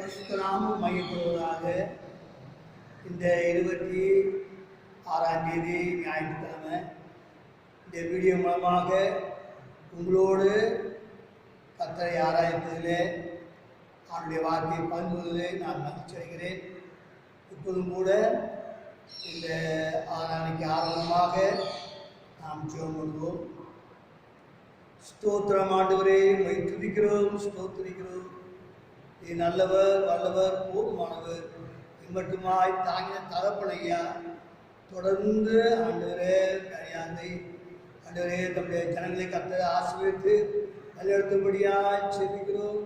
பரிசுத்த நாமம் மையப்படுவதாக. இந்த 26ஆம் தேதி ஞாயிற்றுக்கிழமை இந்த வீடியோ மூலமாக உங்களோடு கர்த்தரை ஆராய்ப்பதிலே அவனுடைய வார்த்தையை பகிர்ந்துவதிலே நான் மகிழ்ச்சி அடைகிறேன். இப்போதும் கூட இந்த ஆராதனைக்கு ஆரம்பமாக நாம் ஜெபம் பண்ணுவோம். ஸ்தோத்திரம் ஆண்டவரே, உம்மை துதிக்கிறோம், ஸ்தோத்திரிக்கிறோம். நீ நல்லவர், வல்லவர், போதுமானவர். இம்மட்டுமாய் தாங்கின தகப்பனையா தொடர்ந்து ஆண்டவரே கனியாந்தை ஆண்டவரே தம்முடைய ஜனங்களை கர்த்தரை ஆசீர்வதித்து வழிநடத்தும்படியாய் செபிக்கிறோம்.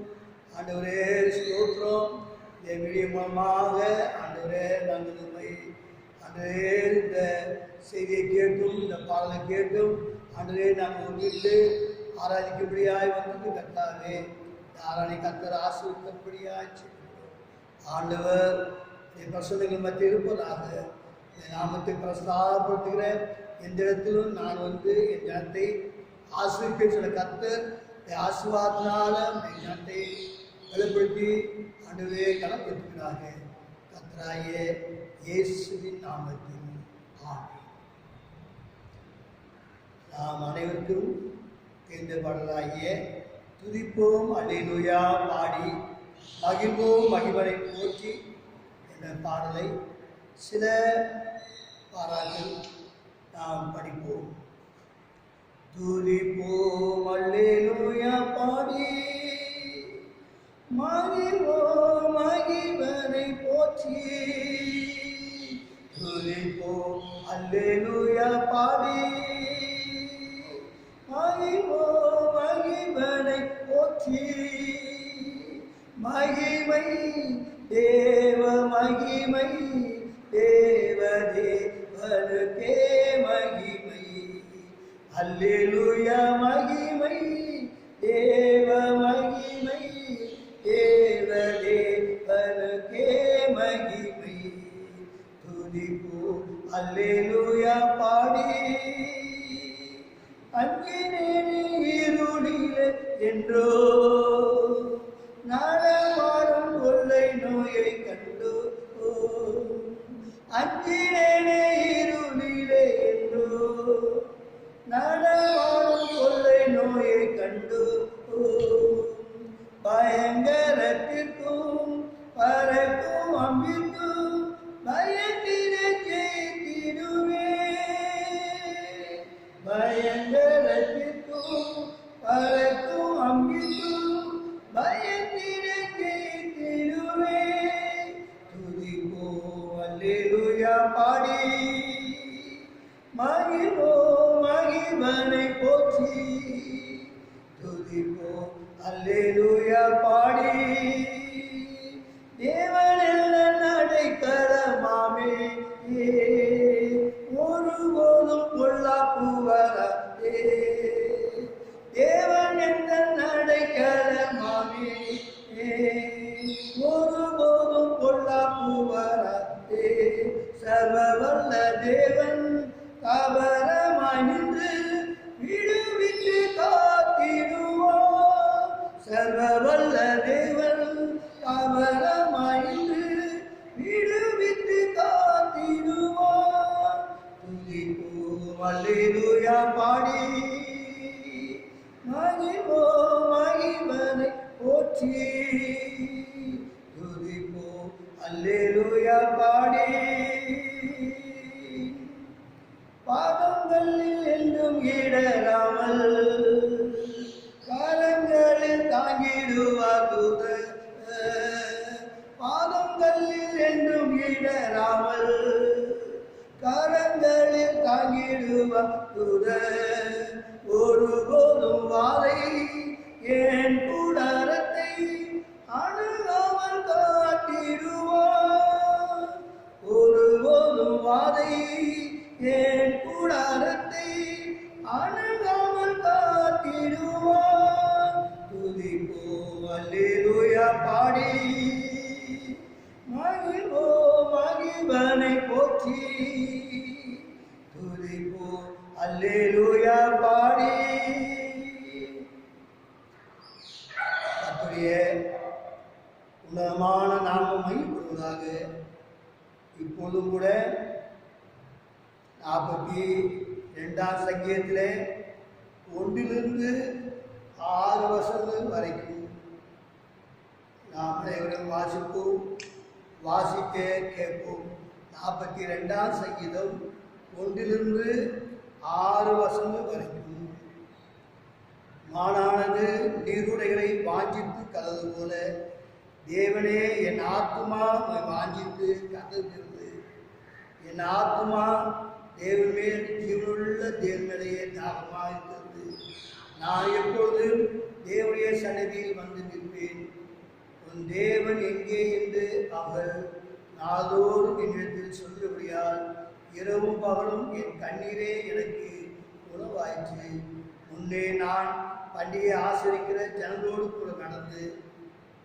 ஆண்டவரே ஸ்தோத்திரம். இந்த வீடியோ மூலமாக ஆண்டவரே நாங்கள் உம்மை ஆண்டவரே இந்த செய்தியை கேட்டும் இந்த பாடலை கேட்டும் ஆண்டவரே நாங்கள் ஒரு வீட்டில் ஆராதிக்கும்படியாய் வந்தது கர்த்தாவே. ஆராணி கர்த்தர் ஆசீர்வதிக்கும்படியாய் ஆண்டவர் என் பிரசனங்கள் மத்திய இருப்பதாக என் நாமத்தை பிரஸ்தாபப்படுத்துகிற எந்த இடத்திலும் நான் வந்து என் ஜனத்தை ஆசீர்வதிப்பேன் சொல்ல கர்த்தர் ஆசீர்வாதத்தினால என் ஜனத்தை வெளிப்படுத்தி ஆண்டவரே கணம் பெற்றுகிறார்கள். கர்த்தராகிய இயேசுவின் நாமத்தில் ஆமென். நாம் அனைவருக்கும் இந்த பாடலாகிய துதிப்போம் அல்லேலூயா பாடி மகிழ்வோம் மகிழ்வரை போற்றி என்ற பாடலை சில பாராட்டில் நாம் படிப்போம். துதிப்போம் அல்லேலூயா பாடி மகிழ்வோம் மகிழ்வரை போற்றி. துதிப்போம் அல்லேலூயா பாடி மகிழ்வோம் மகிழ்வரை போற்றி. மகிமை தேவ மகிமை தேவ தேவனுக்கே மகிமை. அல்லேலூயா மகிமை தேவ மகிமை தேவ தேவனுக்கே மகிமை. துதிப்போம் அல்லேலூயா பாடி அஞ்சினேன் இருளிலே என்றோ நடமாடும் கொள்ளை நோயை கண்டோ. அஞ்சினேன் இருளிலே என்றோ நடமாடும் கொள்ளை நோயை கண்டோ. பயங்கரத்திற்கும் பறக்கும் அம்பிற்கும் பயத்தினை ஜெயித்திடுவே. பயங்கரத்திற்கும் பறக்கும் அம்பிற்கும் பயத்தினை ஜெயித்திடுவே. துதிப்போம் அல்லேலூயா பாடி மகிழ்வோம் மகிழ்வனை போற்றி. துதிப்போம் அல்லேலூயா பாடி தேவனெல்ல நடைக்கலமாமே ஒருபோதும் பொல்லாப்பு வராதே. தேவன் என்ற நடைக்கலமாமே ஒருபோதும் பொல்லாப்பு வராதே. சர்வவல்ல தேவன் கபரமாய் நின்று விடுவித்து காத்திடுவார். சர்வவல்ல தேவன் கபரமாய் நின்று விடுவித்து காத்திடுவார். துதிப்போம் அல்லேலூயா பாடி மகிழ்வோம் மகிழ்வனை போற்றி. துதிப்போம் அல்லேலூயா பாடி பாதங்களில் என்றும் இடராமல் கரங்களில் தாங்கிடுவார் தூதர். பாதங்களில் என்றும் இடராமல் கரங்களில் தாங்கிடுவார் தூதர். ஒருபோதும் வாதை என் கூடாரத்தை அணுகாமல் காட்டிடுவார். ஒருபோதும் வாதை என் கூடாரத்தை அணுகாமல் காத்திடுவார். துதிப்போம் அல்லேலூயா பாடி மகிழ்வோம் மகிழ்வனை போற்றி. துதிப்போம் அல்லேலூயா பாடி. கர்த்தருடைய உன்னதமான பரிசுத்தமான நாமம் மையப்படுவதாக. இப்பொழுதும் கூட 42ஆம் சங்கீதத்திலே 1 to 6 வசனங்கள் வரைக்கும் நாம் அனைவரும் வாசிக்க கேட்போம். 42ஆம் சங்கீதம் 1 to 6 வசனங்கள் வரைக்கும். மானானது நீருடைகளை வாஞ்சித்து கலது போல தேவனே என் ஆத்துமா வாஞ்சித்து கதறுகிறது. என் ஆத்துமா தேவன் மேல் ஜீவனுள்ள தேவனையே தாகமாக இருக்கிறது. நான் எப்பொழுதும் தேவனுடைய சன்னதியில் வந்து நிற்பேன். உன் தேவன் எங்கே என்று அவர் நாள்தோறும் என்னிடத்தில் சொல்லுபடியால் இரவும் பகலும் என் கண்ணீரே எனக்கு உணவாயிற்று. முன்னே நான் பண்டிகை ஆசிரிக்கிற ஜனங்களோடு கூட நடந்து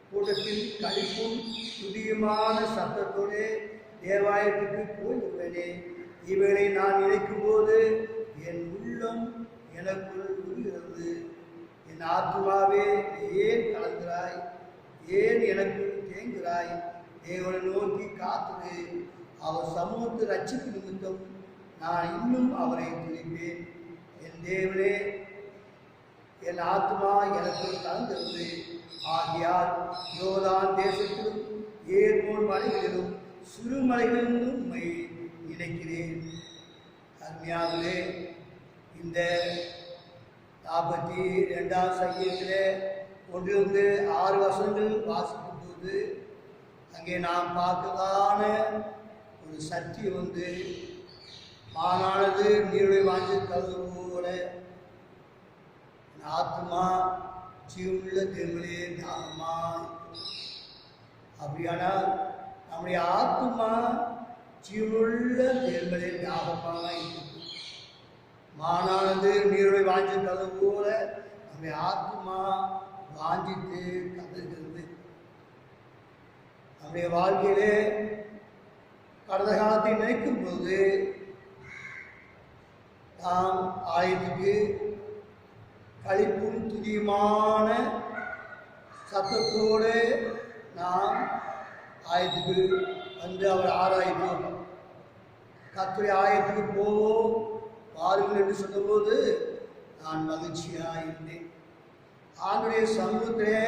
கூட்டத்தில் களிப்பும் துதியுமான சத்தத்தோடு தேவாலயத்துக்கு போய்விட்டனே. இவைகளை நான் நினைக்கும் போது என் உள்ளம் எனக்குள் உருகிறது. என் ஆத்துமாவே ஏன் கலந்தாய்? ஏன் எனக்குள் தேங்குகிறாய்? தேவனை நோக்கி காத்துது. அவர் சமூகத்து ரட்சிப்பு நிமித்தம் நான் இன்னும் அவரை துதிப்பேன். என் தேவனே, என் ஆத்மா எனக்கு கலந்திருந்து ஆகியால் யோர்தான் தேசத்திலும் ஏர்மோன் மலைகளிலும் சிறுமலைகளிலும் உம்மை நினைக்கிறேன். அருமையாகவே இந்த 42ஆம் சங்கீதத்தில் 1 to 6 வசனங்கள் வாசிக்கும் போது அங்கே நாம் பார்க்கலான ஒரு சத்தியம் மானானது நீருடைய வாஞ்சி கலந்து போல ஆத்மா ஜீவனுள்ள தேவனே தாகமா. அப்படியானால் நம்முடைய ஆத்மா ஜீவனுள்ள தேவனே தாகமாக இருக்குது. மானானது நீருடைய வாஞ்சி கலந்து போல நம்முடைய ஆத்மா வாஞ்சித்து கதறுகிறது. நம்முடைய வாழ்க்கையிலே கடந்த காலத்தை நினைக்கும் போது நாம் ஆலயத்துக்கு களிப்பும் துதியுமான சத்தத்தோடு நாம் ஆயத்துக்கு வந்து அவர் ஆராய்வோம். கர்த்தருடைய ஆயத்துக்கு போவோம் வாருங்கள் என்று சொன்னபோது நான் மகிழ்ச்சியாக இருந்தேன். ஆண்டுடைய சமூகத்திலே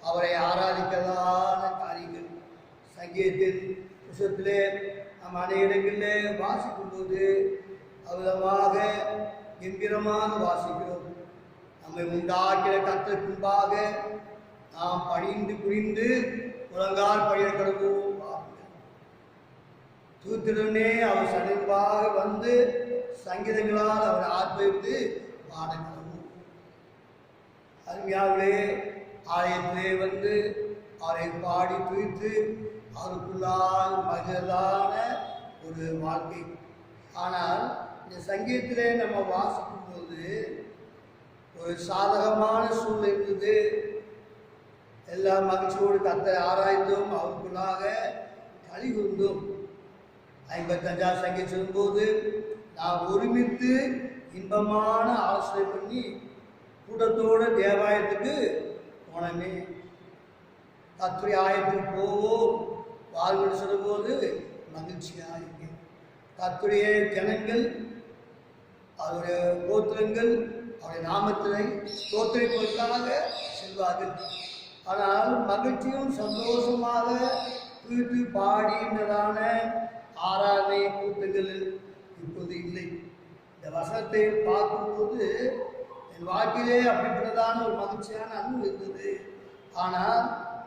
அவரை ஆராதிக்கலான காரியங்கள் சங்கீதத்தின் புத்தகத்திலே நாம் அநேக இடங்களில் வாசிக்கும் போது அவ்விதமாக கம்பீரமாக வாசிக்கிறோம். நம்மை உண்டாக்கிற கர்த்தருக்கு முன்பாக நாம் பணிந்து புரிந்து முழங்கால் படிய கடவுள் தூத்துடனே அவர் சனிப்பாக வந்து சங்கீதங்களால் அவரை ஆர்ப்பரித்து பாட கடவுள். அருமையாகவே ஆலயத்திலே வந்து அவரை பாடி துய்த்து அவருக்குள்ளால் மகிழ்ந்தான ஒரு வாழ்க்கை. ஆனால் இந்த சங்கீதத்திலே நம்ம வாசிக்கும் போது ஒரு சாதகமான சூழ்நிலை இருந்தது. எல்லா மகிழ்ச்சியோடு கர்த்தரை ஆராய்ந்தோம், அவருக்குள்ளாக களி கூர்ந்தோம். 55ஆம் சங்கீதம் சொல்லும்போது நாம் ஒருமித்து இன்பமான ஆலோசனை பண்ணி கூட்டத்தோடு தேவாலயத்துக்கு போனமே. கர்த்தருடைய ஆயத்துக்கு போவோம் வாழ்வு சொல்லும்போது மகிழ்ச்சியாக இருக்கு. கர்த்தருடைய ஜனங்கள் அவருடைய கோத்திரங்கள் அவருடைய நாமத்தினை தோற்றமைப்பதற்காக செல்வார்கள். ஆனால் மகிழ்ச்சியும் சந்தோஷமாக வீட்டு பாடினதான ஆராதனை கூட்டங்கள் இப்போது இல்லை. இந்த வசனத்தை பார்க்கும்போது என் வாழ்க்கையிலே அப்படிப்பட்டதான ஒரு மகிழ்ச்சியான அன்பு இருந்தது. ஆனால்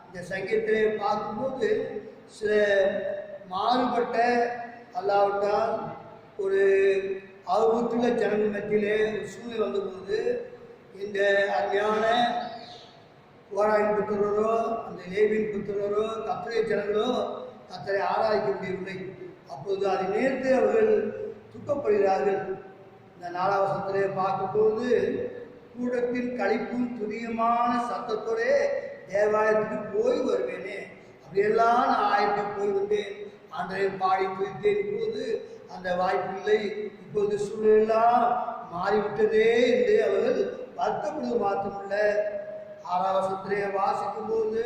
இந்த சங்கீதத்திலே பார்க்கும்போது சில மாறுபட்ட அல்லாவிட்டால் ஒரு அவபத்துள்ள ஜனங்கள் மத்தியிலே ஒரு சூழ்நிலை வந்தபோது இந்த அருமையான கோராயின் புத்திரரோ அந்த லேவியின் புத்திரரோ கர்த்தருடைய ஜனங்களோ கர்த்தரை ஆராதிக்க முடியவில்லை. அப்போது அதை நேர்த்து அவர்கள் துக்கப்படுகிறார்கள். இந்த 4ஆம் வசனத்திலே பார்க்கும்போது கூட்டத்தின் களிப்பும் துரியமான சத்தத்தோடே தேவாலயத்துக்கு போய் வருவேனே. அப்படியெல்லாம் நான் ஆயத்துக்கு போய் வந்தேன், ஆண்டவரை பாடி துதித்தேன். இப்போது அந்த வாய்ப்பு இல்லை, இப்போது சூழ்நிலாம் மாறிவிட்டதே என்று அவர்கள் வருத்தப்படுவது மாத்திரமல்ல. 6ஆம் வசனத்திலே வாசிக்கும் போது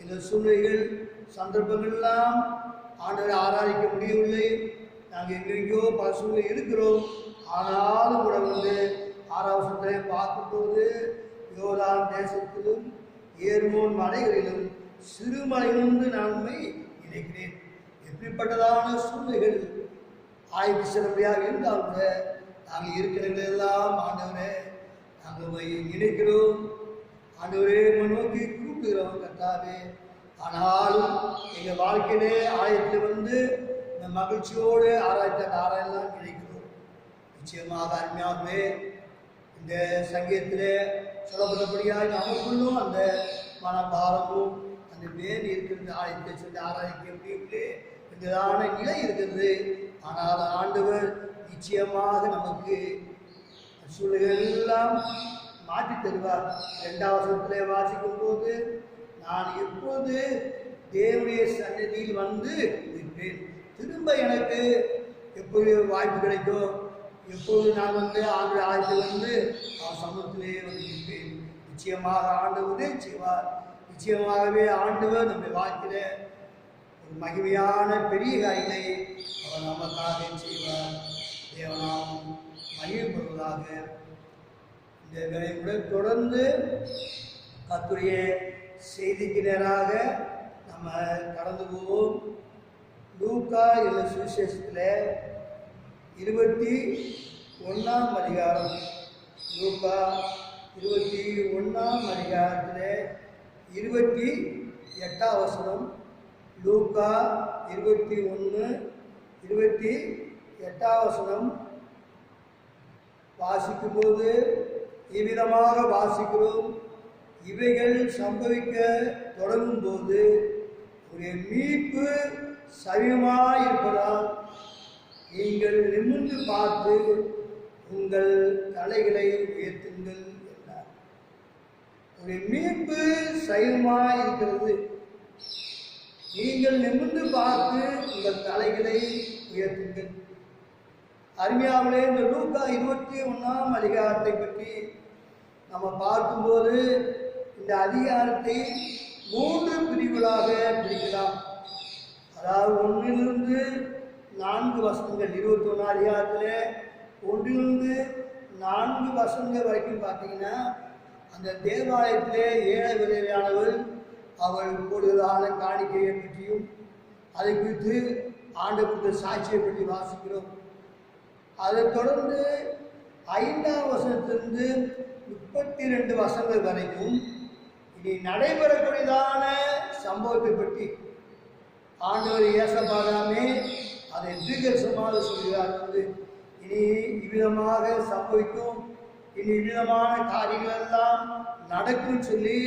எங்கள் சூழ்நிலைகள் சந்தர்ப்பங்கள்லாம் ஆண்டவரை ஆராதிக்க முடியவில்லை. நாங்கள் எங்கெங்கோ பல சூழ்நிலை இருக்கிறோம். ஆனாலும் கூட ஆராதனை பார்க்கும்போது யோர்தான் தேசத்திலும் ஏர்மோன் மலைகளிலும் சிறுமலையிலிருந்து நான் உண்மை நினைக்கிறேன். எப்படிப்பட்டதான சூழ்நிலைகள் ஆய்வு சிறப்பையாக இருந்தால் கூட நாங்கள் இருக்கிறவங்களெல்லாம் ஆண்டவரே நாங்கள் நினைக்கிறோம். ஆண்டவரே நோக்கி கூப்பிடுகிறோம் கர்த்தாவே. ஆனாலும் எங்கள் வாழ்க்கையிலே ஆயத்தில் இந்த மகிழ்ச்சியோடு ஆராயெல்லாம் நினைக்கிறோம். நிச்சயமாக அருமையாகவே இந்த சங்கீதத்திலே சொல்லப்பட்டபடியாக நமக்குள்ளும் அந்த மனபாரமும் அந்த வேறு இருக்கிறது. ஆயத்தை சொல்லி ஆராய்க்க முடியவில்லை என்றதான நிலை இருக்கிறது. ஆனால் ஆண்டவர் நிச்சயமாக நமக்கு சூழ்நிலைகள் எல்லாம் மாற்றி தருவார். 2ஆம் வசனத்திலே வாசிக்கும் போது நான் எப்போது தேவனுடைய சன்னதியில் இருப்பேன். திரும்ப எனக்கு எப்போது வாய்ப்பு கிடைக்கும், எப்போது நான் ஆண்டு ஆயத்தில் அவர் சமூகத்திலே இருப்பேன். நிச்சயமாக ஆண்டவரே செய்வார். நிச்சயமாகவே ஆண்டவர் நம்முடைய வாழ்க்கையில ஒரு மகிமையான பெரிய காரியங்களை அவர் நமக்காக செய்வார். தேவனாம் மகிழ்ப்படுவதாக. இந்த வேலையுடன் தொடர்ந்து கர்த்தருடைய செய்திக்கு நேராக நம்ம கடந்து போவோம். லூக்கா என்ற சுவிசேஷத்தில் 21ஆம் அதிகாரம். லூக்கா 21ஆம் அதிகாரத்தில் 28ஆம் வசனம். லூக்கா 21:28ஆம் வசனம் வாசிக்கும்போது இவ்விதமாக வாசிக்கிறோம். இவைகள் சம்பவிக்க தொடங்கும் போது ஒரு மீட்பு சமீபமாயிருப்பதால் நீங்கள் நிமிர்ந்து பார்த்து உங்கள் தலைகளை உயர்த்துங்கள் என்றார். ஒரு மீட்பு சமீபமாயிருக்கிறது. நீங்கள் நிமிர்ந்து பார்த்து உங்கள் தலைகளை உயர்த்துங்கள். அருமையாவிலே இந்த லூக்கா 21ஆம் அதிகாரத்தை பற்றி நம்ம பார்க்கும்போது இந்த அதிகாரத்தை 3 பிரிவுகளாக பிரிக்கலாம். அதாவது 1லிருந்து 4 வசனங்கள். 21ஆம் அதிகாரத்தில் 1லிருந்து 4 வசனங்கள் வரைக்கும் பார்த்தீங்கன்னா அந்த தேவாலயத்திலே ஏழை விதவையானவள் அவள் போடுவதான காணிக்கையை பற்றியும் அதை குறித்து ஆண்டவருடைய சாட்சியை பற்றி வாசிக்கிறோம். அதைத் தொடர்ந்து 5ஆம் வசனத்திலிருந்து 32 வசனங்கள் வரைக்கும் இனி நடைபெறக்கூடியதான சம்பவத்தை பற்றி ஆண்டவர் ஏசப்பாடாமே அதை தீர்க்கதரிசனமாக சொல்கிறார். இனி இவ்விதமாக சம்பவிக்கும், இனி இவ்விதமான காரியங்கள் எல்லாம் நடக்கும் சொல்லி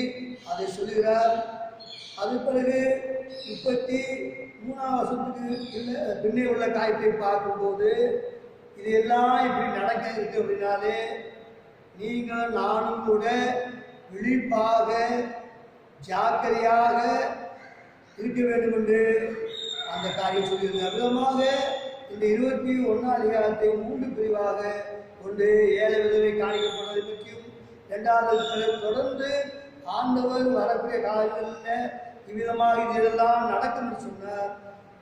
அதை சொல்லுகிறார். அது பிறகு 33ஆம் வசனத்துக்கு பின்னே உள்ள காரியத்தை பார்க்கும்போது இது எல்லாம் இப்படி நடக்க இருக்கு அப்படின்னாலே நீங்கள் நானும் கூட விழிப்பாக ஜாக்கிரதையாக இருக்க வேண்டும் என்று அந்த காரியம் சொல்லியிருந்தார். விதமாக இந்த 21ஆம் அதிகாரத்தை 3 பிரிவாக கொண்டு ஏழை விதவை காணிக்கப்படுவதை பற்றியும் 2வது தொடர்ந்து ஆண்டவர் வரக்கூடிய காலங்களில் இவ்விதமாக இதெல்லாம் நடக்கும் என்று சொன்னார்.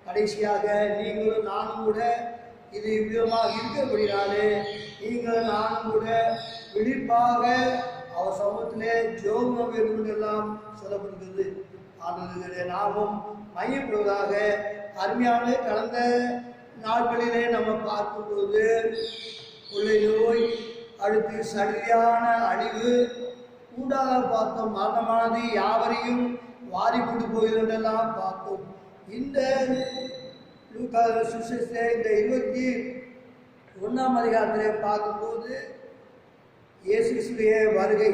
கடைசியாக நீங்களும் நானும் கூட இது இவ்விதமாக இருக்கிறபடினாலே நீங்கள் நானும் கூட விழிப்பாக அவர் சமூகத்திலே ஜோகம் வேண்டும் என்றெல்லாம் சொல்லப்படுகிறது. ஆண்டவருடைய நாமம் மையப்படுவதாக. அருமையான கடந்த நாட்களிலே நம்ம பார்க்கும்போது கொள்ளை நோய், அடுத்து சடியான அழிவு, உண்டாக பார்த்தோம் மரணமானது யாவரையும் வாரி கொண்டு போகிறது என்றெல்லாம் பார்த்தோம். இந்த லூக்கா சுவிசேஷத்தை இந்த 21ஆம் அதிகாரத்தில் பார்க்கும்போது இயேசு கிறிஸ்துவின் வருகை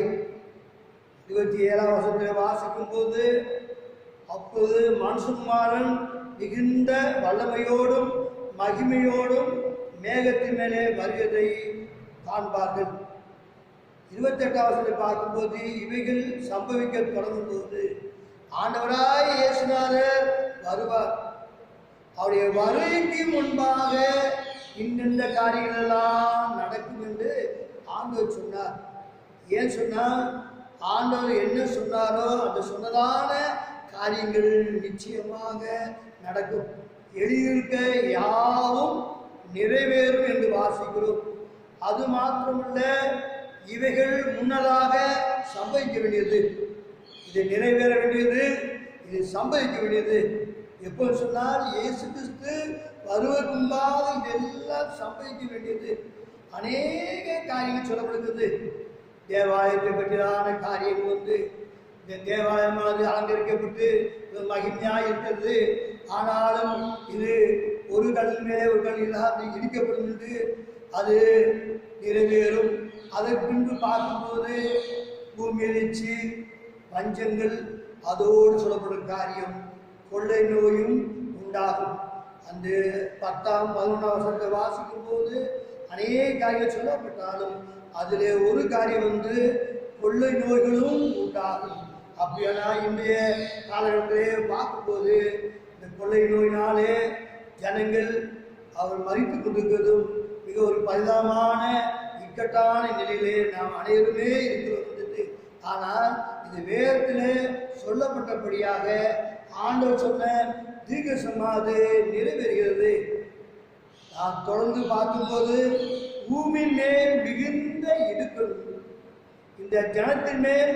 27ஆம் வசனத்தில் வாசிக்கும் போது அப்போது மனுஷகுமாரன் மிகுந்த வல்லமையோடும் மகிமையோடும் மேகத்தின் மேலே வருவதை காண்பார்கள். 28ஆம் வசனத்தை பார்க்கும்போது இவைகள் சம்பவிக்க தொடங்கும் போது ஆண்டவராய் இயேசுநாதர் வருவார். அவருடைய வருகைக்கு முன்பாக இந்த காரியங்கள் எல்லாம் நடக்கும் என்று ஆண்டவர் சொன்னார். ஏன் சொன்னார்? ஆண்டவர் என்ன சொன்னாரோ அந்த சொன்னதான காரியங்கள் நிச்சயமாக நடக்கும். எழுதியிருக்க யாவும் நிறைவேறும் என்று வாசிக்கிறோம். அது மாத்திரமல்ல, இவைகள் முன்னதாக சம்பவிக்க வேண்டியது, இது நிறைவேற வேண்டியது, இது சம்பவிக்க வேண்டியது. எப்போ சொன்னால் இயேசு கிறிஸ்து வருவதற்கு முன்பாக இதெல்லாம் சம்பவிக்க வேண்டியது. அநேக காரியங்கள் சொல்லப்படுகிறது. தேவாலயத்தை பற்றியான காரியங்கள் இந்த தேவாலயமானது அலங்கரிக்கப்பட்டு மகிமையாக இருக்கிறது. ஆனாலும் இது ஒரு கல் மேலே ஒரு கல் இல்லாத இடிக்கப்படும் என்று அது நிறைவேறும். அதற்கு பின்பு பார்க்கும்போது பூமி எழுச்சி, பஞ்சங்கள், அதோடு சொல்லப்படும் காரியம் கொள்ளை நோயும் உண்டாகும். அந்த 10ஆம் 11ஆம் வசனத்தை வாசிக்கும் போது அநேக காரியங்கள் சொல்லப்பட்டாலும் அதில் ஒரு காரியம் கொள்ளை நோய்களும் உண்டாகும். அப்படியானா இன்றைய காலகட்டத்திலே பார்க்கும்போது இந்த கொள்ளை நோயினாலே ஜனங்கள் அவர் மறித்து கொண்டிருக்கிறதும் மிக ஒரு பரிதாபமான இக்கட்டான நிலையிலே நாம் அனைவருமே இருக்கிறது. ஆனால் இது வேதத்திலே சொல்லப்பட்டபடியாக ஆண்டவர் சொன்ன தீர்க்கதரிசனமானது நிறைவேறுகிறது. நாம் தொடர்ந்து பார்க்கும்போது பூமியின் மேல் மிகுந்த இடுக்கள், இந்த ஜனத்தின் மேல்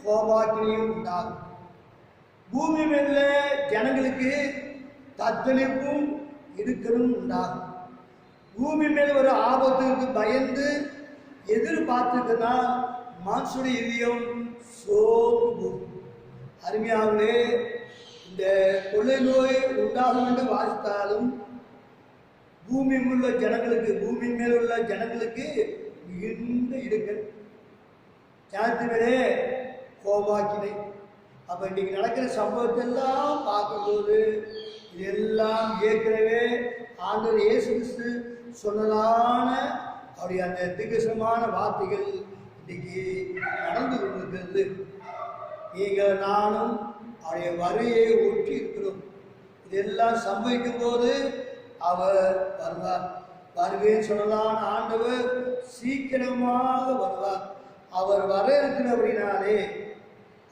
கோபாக்கினியும் உண்டாகும். பூமி மேல ஜனங்களுக்கு தத்தளிப்பும் இடுக்களும் உண்டாகும். பூமி மேல் ஒரு ஆபத்துக்கு பயந்து எதிர்பார்த்துக்குன்னா மனுஷனுடைய இதயம் சோர்ந்து போகும். அருமையாகவே இந்த கொள்ளை நோய் உண்டாகும் என்று வாசித்தாலும் பூமியில் உள்ள ஜனங்களுக்கு, பூமியின் மேல் உள்ள ஜனங்களுக்கு மிகுந்த இடுக்கள், ஜனத்தின் மேலே கோபாக்கினை. அப்ப இன்னைக்கு நடக்கிற சம்பவத்தை எல்லாம் பார்க்கும்போது இதெல்லாம் ஏற்கனவே ஆண்டவர் இயேசு கிறிஸ்து சொன்னதான அவருடைய அந்த தீர்க்கதரிசனமான வார்த்தைகள் இன்னைக்கு நடந்து கொண்டிருக்கிறது. நீங்கள் நானும் அவருடைய வருகையை ஒட்டி இருக்கிறோம். இதெல்லாம் சம்பவிக்கும் போது அவர் வருவார். வருவேன்னு சொல்லலான ஆண்டவர் சீக்கிரமாக வருவார். அவர் வர இருக்கிறபடினாலே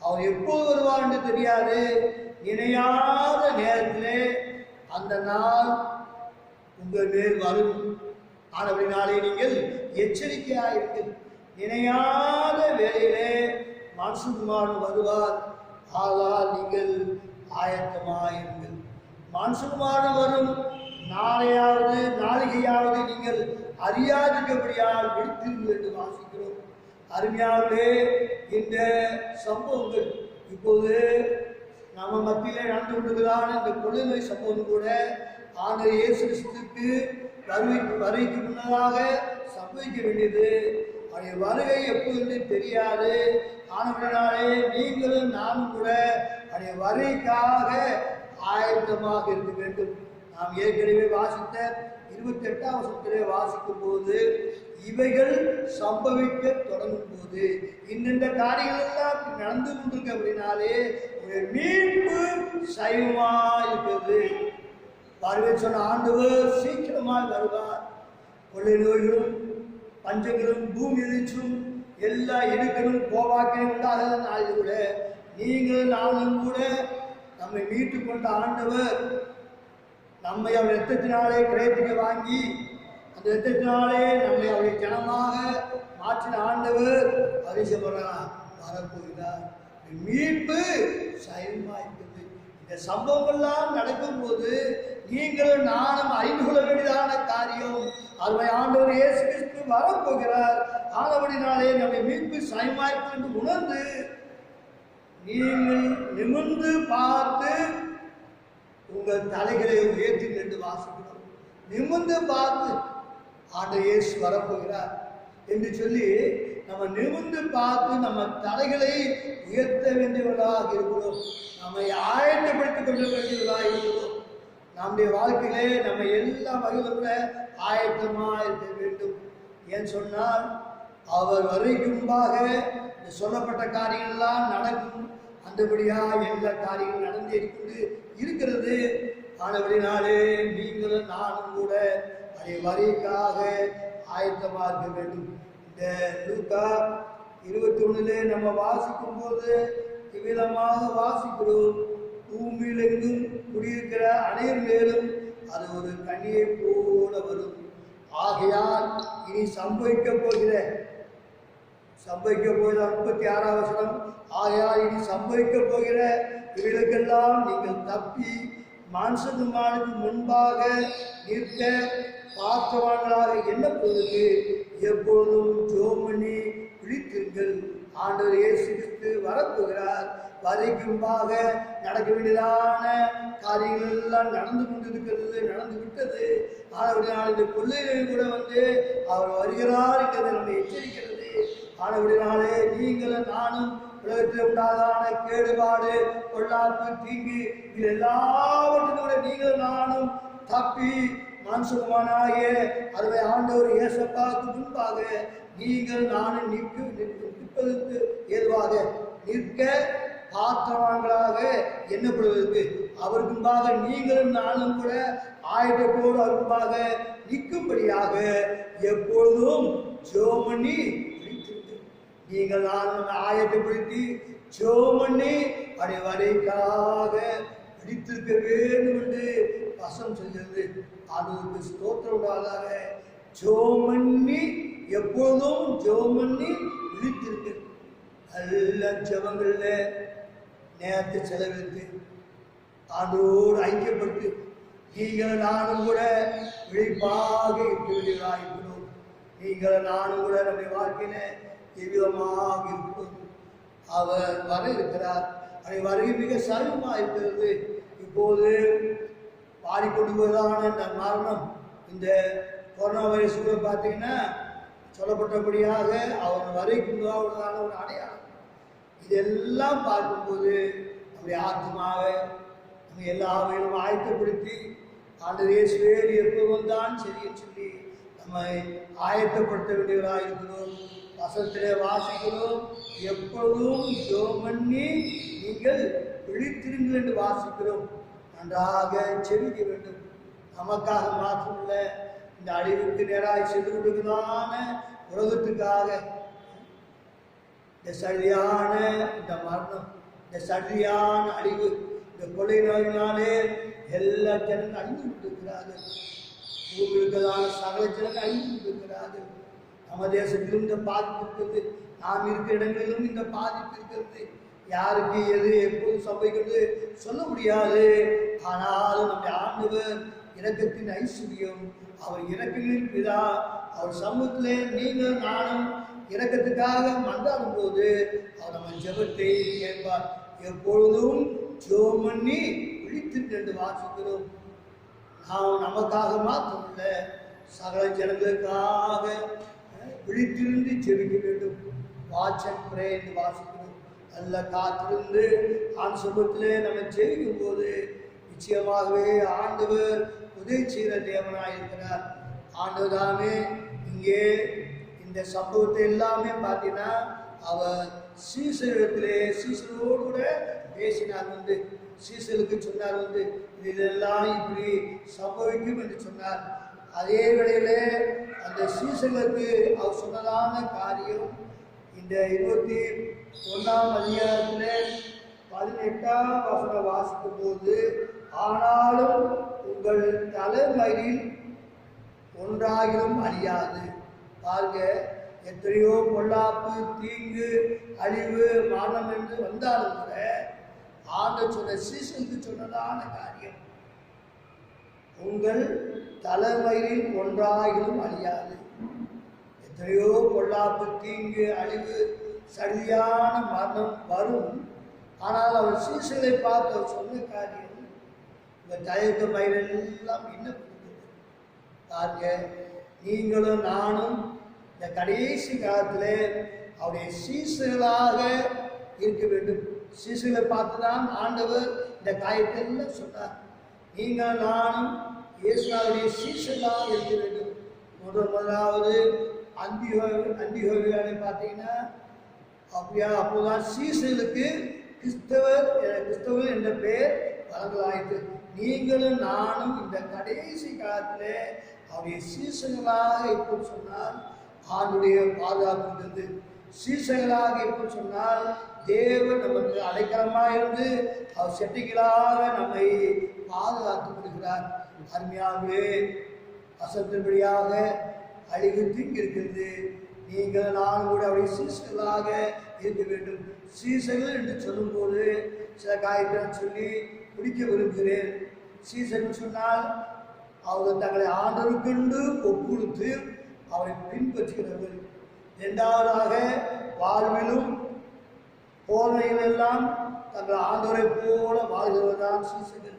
அவர் எப்போது வருவார் என்று தெரியாது. நினையாத நேரத்திலே அந்த நாள் உங்கள் மேல் வரும். ஆனபடினாலே நீங்கள் எச்சரிக்கையாயிருங்கள். நினையாத வேளையிலே மனுஷகுமாரன் வருவார். ஆகால் நீங்கள் ஆயத்தமாயிருங்கள். மனுஷகுமாரன் வரும் நாளையாவது நீங்கள் அறியாதிருக்கபடியால் விழித்திருங்கள் என்று வாசிக்கிறோம். அருமையாகவே இந்த சம்பவங்கள் இப்போது நம்ம மத்தியிலே நடந்து கொண்டிருக்கிறதான இந்த கொள்ளை நோய் சம்பவம் கூட ஆண்டவர் இயேசு கிறிஸ்துவுக்கு வருகைக்கு முன்னதாக சம்பவிக்க வேண்டியது. அவருடைய வருகை எப்போது தெரியாது. ஆனவர்களாலே நீங்களும் நானும் கூட அவருடைய வருகைக்காக ஆயத்தமாக இருக்க வேண்டும். நாம் ஏற்கனவே வாசித்த 28ஆம் வசனத்திலே வாசிக்கும் போது இவைகள் சம்பவிக்க தொடங்கும் போது இந்த காரியங்கள் எல்லாம் நடந்து கொண்டிருக்க அப்படின்னாலே ஒரு மீட்பு சைவமா இருக்கிறது. வருகை சொன்ன ஆண்டவர் சீக்கிரமாக வருவார். கொள்ளை நோய்களும் பஞ்சங்களும் பூமி எதிர்ச்சும் எல்லா இடுக்களும் கோபாக்கியும் உண்டாக நாளில் கூட நீங்கள் நானும் கூட நம்மை மீட்டு கொண்ட ஆண்டவர் நம்மை அவர் இரத்தத்தினாலே கிரயத்துக்கு வாங்கி அந்த இரத்தத்தினாலே நம்மை அவருடைய ஜனமாக மாற்றின ஆண்டவர் அதிசயப்படுறார் வரப்போகிறார். மீட்பு சைவமாயிருக்கிறது. இந்த சம்பவங்கள்லாம் நடக்கும்போது நீங்களும் நானும் அறிந்து கொள்ள வேண்டியதான காரியம் அருமை ஆண்டவர் இயேசு கிறிஸ்து வரப்போகிறார். ஆனபடினாலே நம்மை மீட்பு சைவமாயிருக்கிறது என்று உணர்ந்து நீங்கள் நிமிர்ந்து பார்த்து உங்கள் தலைகளை உயர்த்தி நின்று வாசிக்கிறோம். நிமிர்ந்து பார்த்து ஆண்டவர் இயேசு வரப்போகிறார் என்று சொல்லி நம்ம நிமிர்ந்து பார்த்து நம்ம தலைகளை உயர்த்த வேண்டியவர்களாக இருக்கிறோம். நம்மை ஆயத்தப்படுத்திக் கொள்ள வேண்டியவர்களாக இருக்கிறோம். நம்முடைய வாழ்க்கையிலே நம்ம எல்லா வகையிலும் கூட ஆயத்தமாக இருக்க வேண்டும். ஏன் சொன்னால் அவர் வருகைக்கு முன்பாக சொல்லப்பட்ட காரியங்கள் எல்லாம் நடக்கும். அந்தபடியா எல்லா காரியங்களும் நடந்தே இருக்கிறது. ஆனபடினாலே நீங்களும் நானும் கூட அதை வருகைக்காக ஆயத்தமாக இருக்க வேண்டும். இந்த லூக்கா 21 நம்ம வாசிக்கும் போது இவ்விதமாக வாசிக்கிறோம். பூமியில் எங்கும் குடியிருக்கிற அனைவர் மேலும் அது ஒரு கனியை போல வரும். ஆகையால் இனி சம்பவிக்க போகிற 36ஆம் வசனம், ஆகையால் இனி சம்பவிக்க போகிற இவைகளுக்கெல்லாம் நீங்கள் தப்பி மனுஷகுமாரனுக்கு முன்பாக நிற்க பாத்திரவான்களாக எண்ணப்படுவதற்கு எப்பொழுதும் ஜெபம் பண்ணி விழித்திருங்கள். ஆண்டவர் இயேசு கிறிஸ்து வரப்போகிறார். வரைக்கும்பாக நடக்க வேண்டியதான காரியங்கள் எல்லாம் நடந்து கொண்டிருக்கிறது, நடந்து விட்டது. ஆனால் இந்த கொள்ளைகளில் கூட அவர் வருகிறார் என்பதை நம்ம எச்சரிக்கிறது. ஆனவடினாலே நீங்களும் நானும் உலகத்தில் உண்டாதான கேடுபாடு, பொல்லாப்பு, தீங்கு இது எல்லாவற்றிலும் கூட நீங்களும் நானும் தப்பி மனுஷகுமாரனாகிய அருமை ஆண்டவர் இயேசுவுக்கு முன்பாக நீங்கள் நானும் நிற்பதற்கு ஏதுவாக நிற்க பாத்திரவான்களாக எண்ணப்படுவதற்கு அவருக்கு முன்பாக நீங்களும் நானும் கூட ஆயத்தத்தோடு அவர் முன்பாக நிற்கும்படியாக எப்பொழுதும் ஜெபம் பண்ணி நீங்கள் நானும் ஆயத்தப்படுத்தி ஜெபம் பண்ணி அதை வரைக்காக பிடித்திருக்க வேண்டும் என்று வசனம் சொல்கிறது. அதுக்கு ஸ்தோத்திரம் உண்டாதாக ஜெபம் பண்ணி எப்பொழுதும் ஜெபம் பண்ணி விழித்திருக்கு. நல்ல ஜெபங்கள்ல நேரத்தை செலவிட்டு அதோடு ஐக்கியப்பட்டு நீங்கள் நானும் கூட விழிப்பாக இருக்கிறோம். நீங்கள் நானும் கூட நம்முடைய வாழ்க்கையில எவ்விதமாக இருக்கிறோம். அவர் வர இருக்கிறார். அதை வருகை மிக சமீபமாக இருக்கிறது. இப்போது பாடிக்கொண்டு போவதான இந்த மரணம், இந்த கொரோனா வைரஸ் கூட பார்த்தீங்கன்னா சொல்லப்பட்டபடியாக அவர் வருகைக்குள்ளதான ஒரு அடையாளம். இதெல்லாம் பார்க்கும்போது நம்முடைய ஆத்மாவை நம்ம எல்லா வகையிலும் ஆயத்தப்படுத்தி ஆண்டவர் இயேசுவே எப்போ வந்தான் சரின்னு சொல்லி நம்மை ஆயத்தப்படுத்த வேண்டியவராக இருக்கிறோம். வசனத்திலே வாசிக்கிறோம், எப்பொழுதும் ஜெபம் பண்ணி நீங்கள் விழித்திருங்கள் என்று வாசிக்கிறோம். நன்றாக செவிக்க வேண்டும். நமக்காக மாற்றமில்லை, இந்த அழிவுக்கு நேராக சென்று கொண்டிருக்கிறதான உலகத்துக்காக இந்த சதியான இந்த மரணம், இந்த சதியான அழிவு, இந்த கொலை நோயினாலே எல்லா ஜனங்கள் அழிந்து கொண்டிருக்கிறார்கள். இருக்கிறதான சகல ஜனங்கள் அழிந்து கொண்டிருக்கிறார்கள். நம்ம தேசத்திலும் இந்த பாதிப்பு இருக்கிறது, நாம் இருக்கிற இடங்களிலும் இந்த பாதிப்பு இருக்கிறது. யாருக்கு எது எப்போது சம்பவிக்கிறது சொல்ல முடியாது. ஆனாலும் நம்முடைய ஆண்டவர் இரக்கத்தின் ஐஸ்வர்யம், அவர் இரக்கங்களின் பிதா. அவர் சமூகத்திலே நீங்கள் நானும் இரக்கத்துக்காக மன்றாடும் போது அவர் நம்ம ஜெபத்தை கேட்பார். எப்பொழுதும் ஜெபம் பண்ணி விழித்திருக்கு என்று வாசிக்கிறோம். நாம் நமக்காக மாற்றமில்லை, சகல ஜனங்களுக்காக விழித்திருந்து ஜெபிக்க வேண்டும். வாட்ச் அண்ட் ப்ரே என்று வாசிக்கிறோம். நல்ல காத்திருந்து ஆண் சமூகத்திலே நம்ம ஜெபிக்கும் போது நிச்சயமாகவே ஆண்டவர் உதவி செய்கிற தேவனாக இருக்கிறார். ஆண்டவர் தாமே இங்கே இந்த சம்பவத்தை எல்லாமே பார்த்தீங்கன்னா அவர் சீசரிடத்திலே சீசரோடு கூட பேசினார். சீசருக்கு சொன்னார், இதெல்லாம் இப்படி சம்பவிக்கும் என்று சொன்னார். அதே வேளையிலே அந்த சீசர்களுக்கு அவர் சொன்னதான காரியம் இந்த 21ஆம் அதிகாரத்தில் 18ஆம் வசனம் வாசிக்கும் போது, ஆனாலும் உங்கள் தலைமயிரில் ஒன்றாகிலும் அழியாது. பாருங்க, எத்தனையோ பொல்லாப்பு, தீங்கு, அழிவு, மரணம் என்று வந்தாலும் கூட ஆண்டவர் சொன்ன சீசனுக்கு சொன்னதான காரியம், உங்கள் தலைமயிரில் ஒன்றாகிலும் அழியாது. எத்தனையோ பொல்லாப்பு, தீங்கு, அழிவு, சரியான மரணம் வரும். ஆனால் அவர் சீசனை பார்த்து அவர் சொன்ன காரியம், இந்த தயக்க மயிரெல்லாம் என்ன பாருங்க, நீங்களும் நானும் இந்த கடைசி காலத்தில் அவருடைய சீசர்களாக இருக்க வேண்டும். சீசர்களை பார்த்து தான் ஆண்டவர் இந்த காரியத்தை எல்லாம் சொன்னார். நீங்கள் நானும் இயேசுவுடைய சீசர்களாக இருக்க வேண்டும். முதலாவது அந்தியோகியாவை பார்த்தீங்கன்னா அப்படியா, அப்போதான் சீசர்களுக்கு கிறிஸ்தவர் என்ற பெயர் வழங்கலாயிற்று. நீங்களும் நானும் இந்த கடைசி காலத்தில் அவருடைய சீசர்களாக இப்போ சொன்னால் ஆண்டுடைய பாதுகாப்பு இருந்தது. சீசர்களாக இப்போ சொன்னால் தேவன் நமக்கு அடைக்கலமாக இருந்து அவர் செட்டிகளாக நம்மை பாதுகாத்து வருகிறார். அருமையாகவே வசனத்தின்படியாக அழிவு தீங்கு இருக்கிறது. நீங்கள் நான் கூட அவருடைய சீசர்களாக இருக்க வேண்டும். சீசர்கள் என்று சொல்லும்போது சில காரியத்தை சொல்லி முடிக்க விரும்புகிறேன். சீசன் சொன்னால் அவர்கள் தங்களை ஆண்டவருக்கென்று ஒப்புடுத்து அவரை பின்பற்றுகிறவர்கள். இரண்டாவதாக வாழ்விலும் போதனைகளெல்லாம் தங்கள் ஆண்டவரை போல வாழ்கிறவர்தான் சீசர்கள்.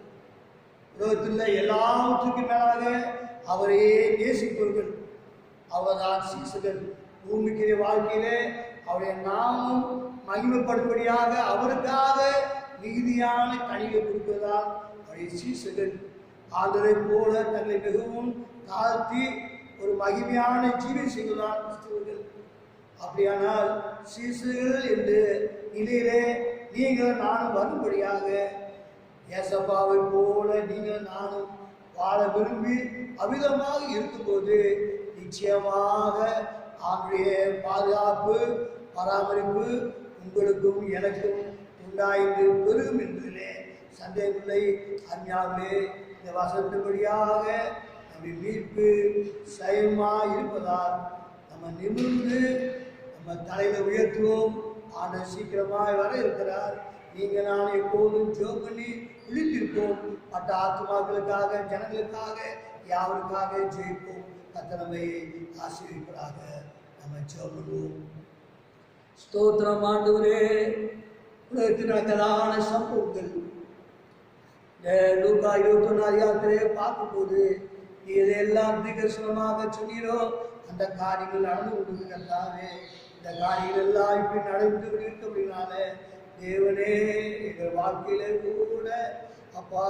உலகத்தில் எல்லாவற்றுக்கும் மேலாக அவரையே நேசிப்பவர்கள் அவர்தான் சீசர்கள். பூமிக்கிற வாழ்க்கையிலே அவருடைய நாமம் மகிமைப்படும்படியாக அவருக்காக மிகுதியான கனிகளை கொடுப்பதால் அவருடைய சீசர்கள். ஆண்டவரை போல தங்களை மிகவும் தாழ்த்தி ஒரு மகிமையான ஜீவன் செய்வதால் கிறிஸ்தவர்கள். அப்படியானால் சீசர்கள் என்று நிலையிலே நீங்கள் நானும் வரும்படியாக ஏசப்பாவை போல நீங்கள் நானும் வாழ விரும்பி அமிதமாக இருக்கும்போது நிச்சயமாக அவருடைய பாதுகாப்பு பராமரிப்பு உங்களுக்கும் எனக்கும் உண்டாய்ந்து பெருகும் என்பதிலே சந்தேகமில்லை. அஞ்ஞாவிலே இந்த வசனத்தின்படியாக நம்முடைய மீட்பு சயமாக இருப்பதால் நம்ம நிமிர்ந்து நம்ம தலையில உயர்த்துவோம். ஆண்டவர் சீக்கிரமாய் வர இருக்கிறார். நீங்க நான் எப்போதும் ஜெபம் பண்ணி விழித்திருப்போம். மற்ற ஆத்மாக்களுக்காக ஜனங்களுக்காக யாருக்காக ஜெயிப்போம். கர்த்தர் நம்மை ஆசீர்வதிப்பாராக. நம்ம ஜெபம் பண்ணுவோம். ஸ்தோத்திரம் ஆண்டவரே. உலகத்தில் நடக்கதான சம்பவங்கள் லூக்கா 21 அதிகாரத்திலே பார்க்கும்போது நீ இதையெல்லாம் தீர்க்கதரிசனமாக சொன்னீரோ அந்த காரியங்கள் நடந்து கொண்டிருக்கிறதாவே. இந்த காரியங்கள் எல்லாம் இப்படி நடந்து கொண்டிருக்கிறதுனால தேவனே எங்கள் வாழ்க்கையில கூட அப்பா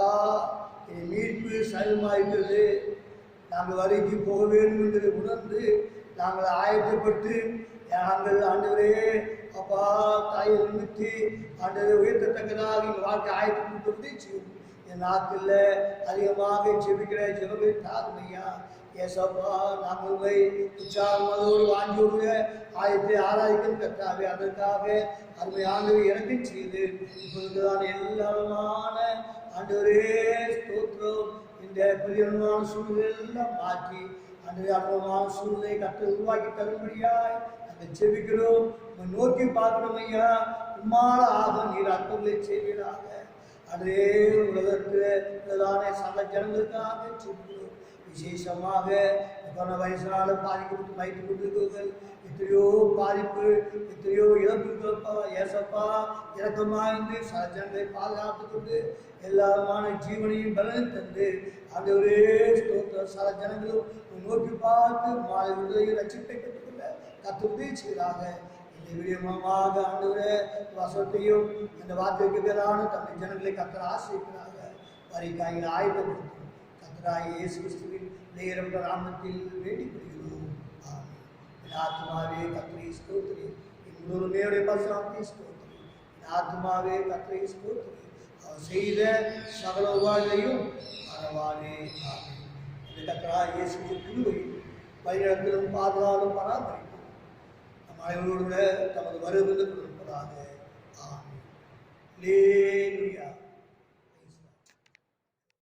என் மீட்பு சமமாயிருக்கிறது. நாங்கள் வரைக்கு போக வேண்டும் என்று உணர்ந்து நாங்கள் ஆயத்தப்பட்டு நாங்கள் ஆண்டவரே அப்பா தாயை நிமித்தி ஆண்டவரை உயர்த்தத்தக்கதாக எங்கள் வாழ்க்கை ஆயத்தப்பட்டு உதவி செய்யும். என் நாட்களில் அதிகமாக ஜெபிக்கிற ஜெபத்தை தாருமையா. ஏசப்பா நாங்கள் உங்களை உற்சாகமோடு வாங்கியோடு ஆயத்தை ஆராய்க்கும் கர்த்தாவே. அதற்காக அருமையானவை இறங்கி செய்து இப்பொழுதுதான் எல்லாமான ஆண்டவரே ஸ்தோத்திரம். இந்த பிரியமான சூழ்நிலை எல்லாம் மாற்றி அந்த அற்புதமான சூழ்நிலை கற்று உருவாக்கி தரும்படியாய் நாங்கள் ஜெபிக்கிறோம். நோக்கி பார்க்கணும் ஐயா. உம்மால ஆக நீர் அற்புதங்களை செய்வீராக. அதே உலகத்திலான சக ஜனங்களுக்காக சொல்கிறோம். விசேஷமாக வயசால பாதிக்கப்பட்டு வைத்து கொண்டிருக்கிறவர்கள் எத்தனையோ பாதிப்பு எத்தனையோ இழப்புகள் ஏசப்பா இறக்கமாய்ந்து சக ஜனங்களை பாதுகாத்து கொண்டு எல்லாருமான ஜீவனையும் பலனை தந்து அந்த ஒரே ஸ்தோத்திர சக ஜனங்களும் நோக்கி பார்த்து மாலை விடுதலை ரட்சிப்பை பெற்றுக்கொள்ள கற்று உதவி செய்வதாக. இந்த விடயமாக ஆண்டவரே வசத்தையும் இந்த வார்த்தைக்கு பேரான தம்முடைய ஜனங்களை கர்த்தர் ஆசீர்வதிக்கிறாங்க. வரிக்காய்களை ஆயுதப்படுத்தும் கர்த்தராகிய இயேசு கிறிஸ்துவின் நேரமுள்ள நாமத்தில் வேண்டிக் கொள்கிறோம். ஆமென். என் ஆத்துமாவே கர்த்தரை ஸ்தோத்திரி. என் முழுமையுடைய பரிசுத்தத்தை ஸ்தோத்திரி. என் ஆத்துமாவே கர்த்தரை ஸ்தோத்திரி. அவர் செய்த சகல உபாதையும் மறவாதே. ஆமென். இந்த கர்த்தராகிய இயேசுவின் கிருபையும் வழிநடத்தலும் பாதுகாப்பும் பராமரிப்பும் அனைவரோடு தமது வருவது கொடுப்பதாக. ஆமென். அல்லேலூயா.